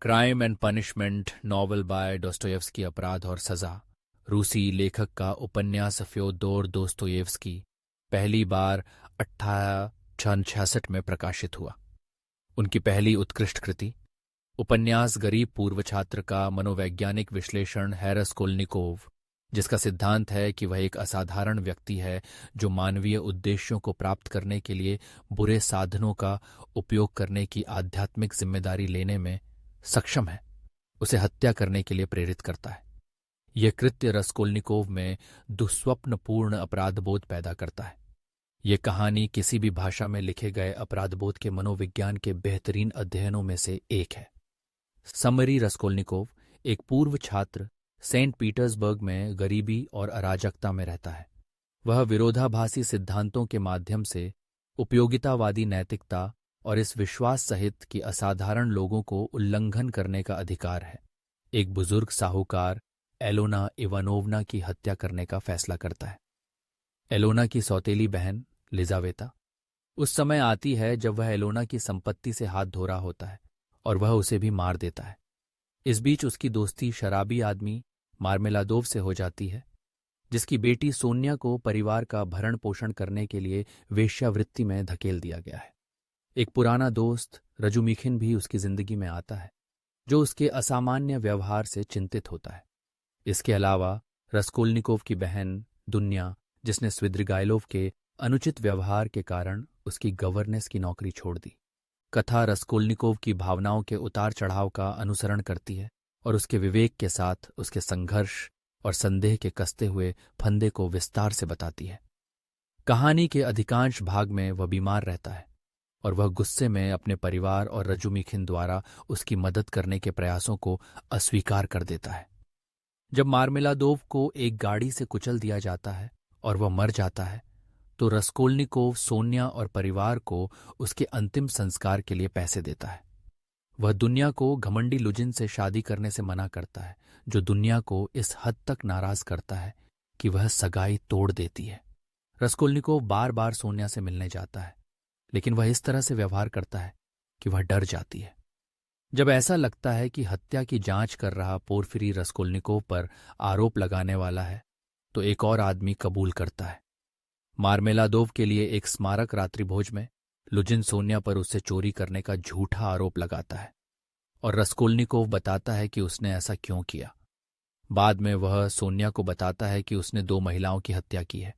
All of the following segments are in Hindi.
Crime and punishment novel by Dostoevsky अपराध और सजा। रूसी लेखक का उपन्यास फ्योदोर दोस्तोयेव्स्की पहली बार 1866 में प्रकाशित हुआ। उनकी पहली उत्कृष्ट कृति उपन्यास गरीब पूर्व छात्र का मनोवैज्ञानिक विश्लेषण है रस्कोल्निकोव, जिसका सिद्धांत है कि वह एक असाधारण व्यक्ति है जो मानवीय उद्देश्यों को प्राप्त करने के लिए बुरे साधनों का उपयोग करने की आध्यात्मिक जिम्मेदारी लेने में सक्षम है, उसे हत्या करने के लिए प्रेरित करता है। यह कृत्य रस्कोल्निकोव में दुस्वप्नपूर्ण अपराधबोध पैदा करता है। यह कहानी किसी भी भाषा में लिखे गए अपराधबोध के मनोविज्ञान के बेहतरीन अध्ययनों में से एक है। समरी रस्कोल्निकोव एक पूर्व छात्र सेंट पीटर्सबर्ग में गरीबी और अराजकता में रहता है। वह विरोधाभासी सिद्धांतों के माध्यम से उपयोगितावादी नैतिकता और इस विश्वास सहित कि असाधारण लोगों को उल्लंघन करने का अधिकार है, एक बुजुर्ग साहूकार एलोना इवानोवना की हत्या करने का फैसला करता है। एलोना की सौतेली बहन लिजावेता उस समय आती है जब वह एलोना की संपत्ति से हाथ धो रहा होता है और वह उसे भी मार देता है। इस बीच उसकी दोस्ती शराबी आदमी मार्मेलादोव से हो जाती है, जिसकी बेटी सोनिया को परिवार का भरण पोषण करने के लिए वेश्यावृत्ति में धकेल दिया गया है। एक पुराना दोस्त रजुमिखिन भी उसकी जिंदगी में आता है, जो उसके असामान्य व्यवहार से चिंतित होता है। इसके अलावा रस्कोल्निकोव की बहन दुन्या, जिसने स्विद्रिगाइलोव के अनुचित व्यवहार के कारण उसकी गवर्नेस की नौकरी छोड़ दी। कथा रस्कोल्निकोव की भावनाओं के उतार चढ़ाव का अनुसरण करती है और उसके विवेक के साथ उसके संघर्ष और संदेह के कसते हुए फंदे को विस्तार से बताती है। कहानी के अधिकांश भाग में वह बीमार रहता है और वह गुस्से में अपने परिवार और रजुमिखिन द्वारा उसकी मदद करने के प्रयासों को अस्वीकार कर देता है। जब मार्मेलादोव को एक गाड़ी से कुचल दिया जाता है और वह मर जाता है, तो रस्कोल्निकोव सोनिया और परिवार को उसके अंतिम संस्कार के लिए पैसे देता है। वह दुनिया को घमंडी लुजिन से शादी करने से मना करता है, जो दुनिया को इस हद तक नाराज करता है कि वह सगाई तोड़ देती है। रस्कोल्निकोव बार बार सोनिया से मिलने जाता है, लेकिन वह इस तरह से व्यवहार करता है कि वह डर जाती है। जब ऐसा लगता है कि हत्या की जांच कर रहा पोर्फिरी रस्कोल्निकोव पर आरोप लगाने वाला है, तो एक और आदमी कबूल करता है। मार्मेलादोव के लिए एक स्मारक रात्रिभोज में लुजिन सोनिया पर उससे चोरी करने का झूठा आरोप लगाता है और रस्कोल्निकोव बताता है कि उसने ऐसा क्यों किया। बाद में वह सोनिया को बताता है कि उसने 2 महिलाओं की हत्या की है।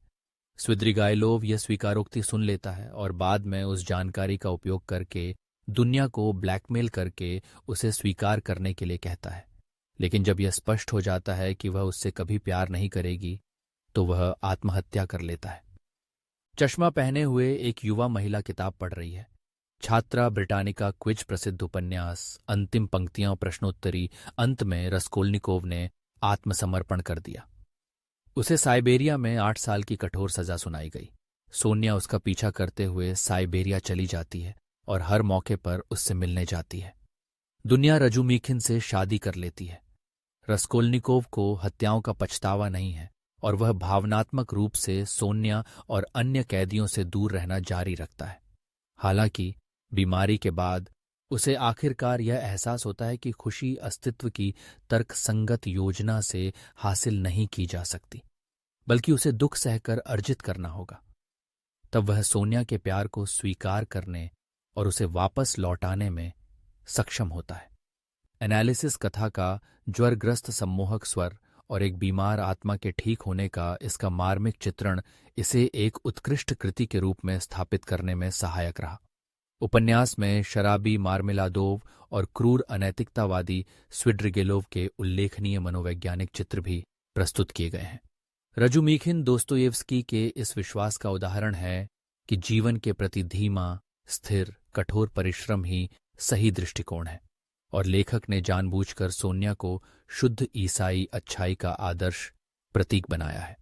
स्विद्रिगाइलोव यह स्वीकारोक्ति सुन लेता है और बाद में उस जानकारी का उपयोग करके दुनिया को ब्लैकमेल करके उसे स्वीकार करने के लिए कहता है। लेकिन जब यह स्पष्ट हो जाता है कि वह उससे कभी प्यार नहीं करेगी, तो वह आत्महत्या कर लेता है। चश्मा पहने हुए एक युवा महिला किताब पढ़ रही है। छात्रा ब्रिटानिका क्विज प्रसिद्ध उपन्यास अंतिम पंक्तियां प्रश्नोत्तरी अंत में रस्कोल्निकोव ने आत्मसमर्पण कर दिया। उसे साइबेरिया में 8 साल की कठोर सजा सुनाई गई। सोनिया उसका पीछा करते हुए साइबेरिया चली जाती है और हर मौके पर उससे मिलने जाती है। दुनिया रजुमिखिन से शादी कर लेती है। रस्कोल्निकोव को हत्याओं का पछतावा नहीं है और वह भावनात्मक रूप से सोनिया और अन्य कैदियों से दूर रहना जारी रखता है। हालांकि बीमारी के बाद उसे आखिरकार यह एहसास होता है कि खुशी अस्तित्व की तर्कसंगत योजना से हासिल नहीं की जा सकती, बल्कि उसे दुख सहकर अर्जित करना होगा। तब वह सोनिया के प्यार को स्वीकार करने और उसे वापस लौटाने में सक्षम होता है। एनालिसिस कथा का ज्वरग्रस्त सम्मोहक स्वर और एक बीमार आत्मा के ठीक होने का इसका मार्मिक चित्रण इसे एक उत्कृष्ट कृति के रूप में स्थापित करने में सहायक रहा। उपन्यास में शराबी मार्मेलादोव और क्रूर अनैतिकतावादी स्विड्रिगेलोव के उल्लेखनीय मनोवैज्ञानिक चित्र भी प्रस्तुत किए गए हैं। रजुमिखिन दोस्तोयेव्स्की के इस विश्वास का उदाहरण है कि जीवन के प्रति धीमा, स्थिर, कठोर परिश्रम ही सही दृष्टिकोण है, और लेखक ने जानबूझकर सोनिया को शुद्ध ईसाई अच्छाई का आदर्श प्रतीक बनाया है।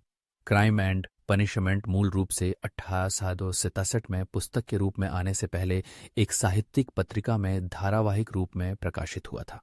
क्राइम एंड पनिशमेंट मूल रूप से 1867 में पुस्तक के रूप में आने से पहले एक साहित्यिक पत्रिका में धारावाहिक रूप में प्रकाशित हुआ था।